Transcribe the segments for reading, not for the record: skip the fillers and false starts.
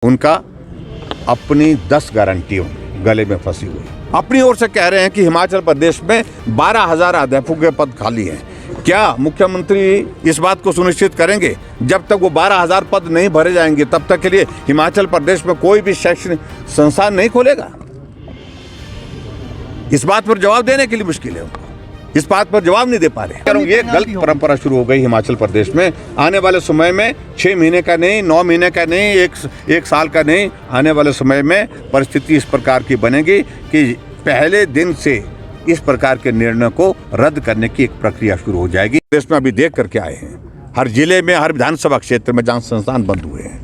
उनका अपनी 10 गारंटियों गले में फंसी हुई। अपनी ओर से कह रहे हैं कि हिमाचल प्रदेश में 12,000 अध्यापकों के पद खाली हैं। क्या मुख्यमंत्री इस बात को सुनिश्चित करेंगे? जब तक वो 12,000 पद नहीं भरे जाएंगे तब तक के लिए हिमाचल प्रदेश में कोई भी शैक्षणिक संस्थान नहीं खोलेगा। इस बात पर जवाब देने के लिए मुश्किल है, इस बात पर जवाब नहीं दे पा रहे। ये गलत परंपरा शुरू हो गई हिमाचल प्रदेश में। आने वाले समय में 6 महीने का नहीं, 9 महीने का नहीं, एक साल का नहीं, आने वाले समय में परिस्थिति इस प्रकार की बनेगी कि पहले दिन से इस प्रकार के निर्णय को रद्द करने की एक प्रक्रिया शुरू हो जाएगी। देश में अभी देख करके आए हैं, हर जिले में, हर विधानसभा क्षेत्र में जहाँ संस्थान बंद हुए हैं,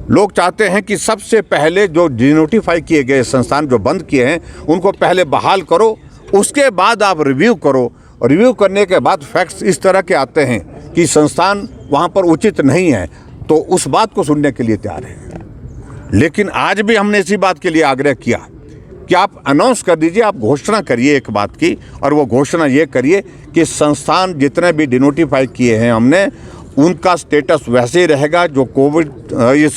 लोग चाहते हैं कि सबसे पहले जो डिनोटिफाई किए गए संस्थान जो बंद किए हैं उनको पहले बहाल करो, उसके बाद आप रिव्यू करो। रिव्यू करने के बाद फैक्ट्स इस तरह के आते हैं कि संस्थान वहाँ पर उचित नहीं है, तो उस बात को सुनने के लिए तैयार हैं। लेकिन आज भी हमने इसी बात के लिए आग्रह किया कि आप अनाउंस कर दीजिए, आप घोषणा करिए एक बात की, और वो घोषणा ये करिए कि संस्थान जितने भी डिनोटिफाई किए हैं हमने, उनका स्टेटस वैसे ही रहेगा जो इस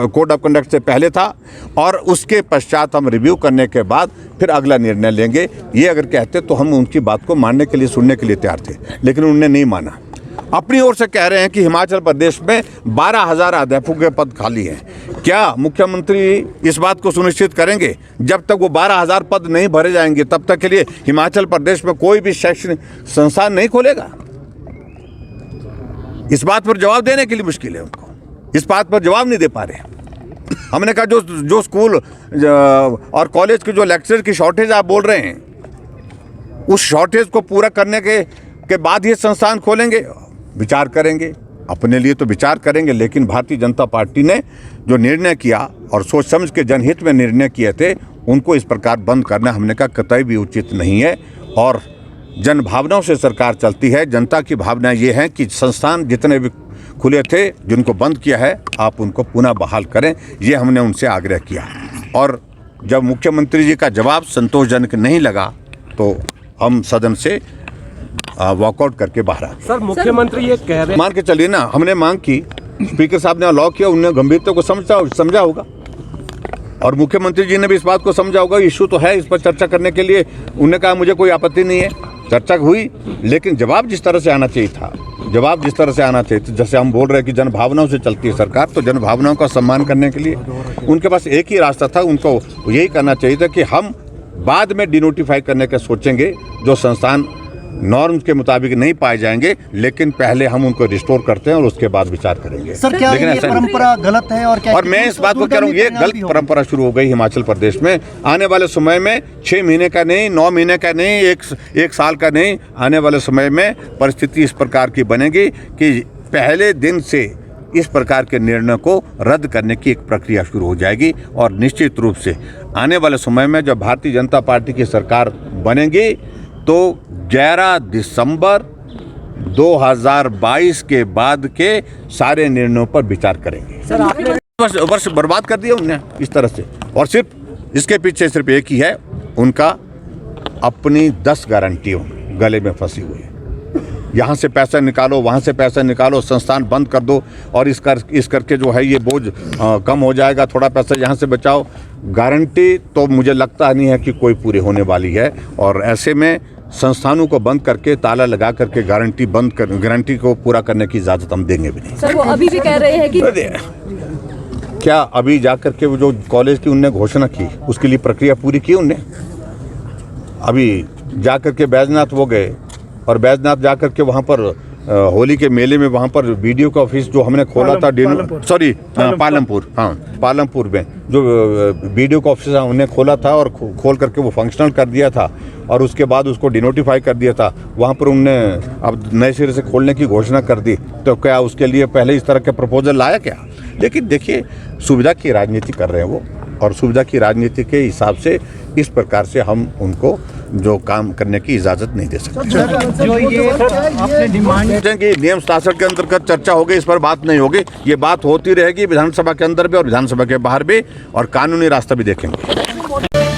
कोड ऑफ कंडक्ट से पहले था, और उसके पश्चात हम रिव्यू करने के बाद फिर अगला निर्णय लेंगे। ये अगर कहते तो हम उनकी बात को मानने के लिए, सुनने के लिए तैयार थे, लेकिन उन्होंने नहीं माना। अपनी ओर से कह रहे हैं कि हिमाचल प्रदेश में 12,000 अध्यापकों के पद खाली हैं। क्या मुख्यमंत्री इस बात को सुनिश्चित करेंगे? जब तक वो 12,000 पद नहीं भरे जाएंगे तब तक के लिए हिमाचल प्रदेश में कोई भी शैक्षणिक संस्थान नहीं खोलेगा। इस बात पर जवाब देने के लिए मुश्किल है उनको, इस बात पर जवाब नहीं दे पा रहे। हमने कहा जो स्कूल और कॉलेज के जो लेक्चरर की शॉर्टेज आप बोल रहे हैं, उस शॉर्टेज को पूरा करने के बाद ये संस्थान खोलेंगे। विचार करेंगे, अपने लिए तो विचार करेंगे, लेकिन भारतीय जनता पार्टी ने जो निर्णय किया और सोच समझ के जनहित में निर्णय किए थे, उनको इस प्रकार बंद करना हमने कहा कतई भी उचित नहीं है। और जन भावनाओं से सरकार चलती है। जनता की भावना ये है कि संस्थान जितने भी खुले थे, जिनको बंद किया है, आप उनको पुनः बहाल करें। ये हमने उनसे आग्रह किया, और जब मुख्यमंत्री जी का जवाब संतोषजनक नहीं लगा तो हम सदन से वॉकआउट करके बाहर आ गए। सर, मुख्यमंत्री ये कह रहे, मान के चलिए ना, हमने मांग की, स्पीकर साहब ने अलाउ किया, उन्होंने गंभीरता को समझा होगा, और मुख्यमंत्री जी ने भी इस बात को समझा होगा। इशू तो है, इस पर चर्चा करने के लिए उन्होंने कहा मुझे कोई आपत्ति नहीं है। चर्चा हुई, लेकिन जवाब जिस तरह से आना चाहिए था, जवाब जिस तरह से आना चाहिए था, जैसे हम बोल रहे हैं कि जनभावनाओं से चलती है सरकार, तो जनभावनाओं का सम्मान करने के लिए उनके पास एक ही रास्ता था, उनको यही करना चाहिए था कि हम बाद में डिनोटिफाई करने का सोचेंगे जो संस्थान नॉर्म्स के मुताबिक नहीं पाए जाएंगे, लेकिन पहले हम उनको रिस्टोर करते हैं और उसके बाद विचार करेंगे। सर, क्या ये परंपरा गलत है? और मैं इस बात को कह रहा हूँ, ये गलत परंपरा शुरू हो गई हिमाचल प्रदेश में। आने वाले समय में 6 महीने का नहीं, 9 महीने का नहीं, एक साल का नहीं, आने वाले समय में परिस्थिति इस प्रकार की बनेगी कि पहले दिन से इस प्रकार के निर्णय को रद्द करने की एक प्रक्रिया शुरू हो जाएगी। और निश्चित रूप से आने वाले समय में जब भारतीय जनता पार्टी की सरकार बनेगी तो 11 दिसंबर 2022 के बाद के सारे निर्णयों पर विचार करेंगे। सर, आपने वर्ष बर्बाद कर दिया उन्होंने इस तरह से, और सिर्फ इसके पीछे सिर्फ एक ही है, उनका अपनी 10 गारंटियों गले में फंसी हुई है। यहाँ से पैसा निकालो, वहाँ से पैसा निकालो, संस्थान बंद कर दो, और इस करके जो है ये बोझ कम हो जाएगा, थोड़ा पैसा यहाँ से बचाओ। गारंटी तो मुझे लगता नहीं है कि कोई पूरी होने वाली है, और ऐसे में संस्थानों को बंद करके, ताला लगा करके गारंटी को पूरा करने की इजाज़त हम देंगे भी नहीं। सर, वो अभी भी कह रहे हैं कि क्या अभी जाकर के वो जो कॉलेज की उनने घोषणा की, उसके लिए प्रक्रिया पूरी की उनने? अभी जाकर के बैजनाथ वो गए, और बैजनाथ जाकर के वहाँ पर होली के मेले में वहाँ पर वीडियो का ऑफिस जो हमने खोला था, पालमपुर में जो वीडियो का ऑफिस हमने खोला था और खोल करके वो फंक्शनल कर दिया था, और उसके बाद उसको डिनोटिफाई कर दिया था, वहाँ पर उनने अब नए सिरे से खोलने की घोषणा कर दी। तो क्या उसके लिए पहले इस तरह के प्रपोजल लाया क्या? लेकिन देखिए, सुविधा की राजनीति कर रहे हैं वो, और सुविधा की राजनीति के हिसाब से इस प्रकार से हम उनको जो काम करने की इजाज़त नहीं दे सकते। जो ये आपने डिमांड कि नियम 67 के अंतर्गत चर्चा होगी, इस पर बात नहीं होगी। ये बात होती रहेगी विधानसभा के अंदर भी और विधानसभा के बाहर भी, और कानूनी रास्ता भी देखेंगे।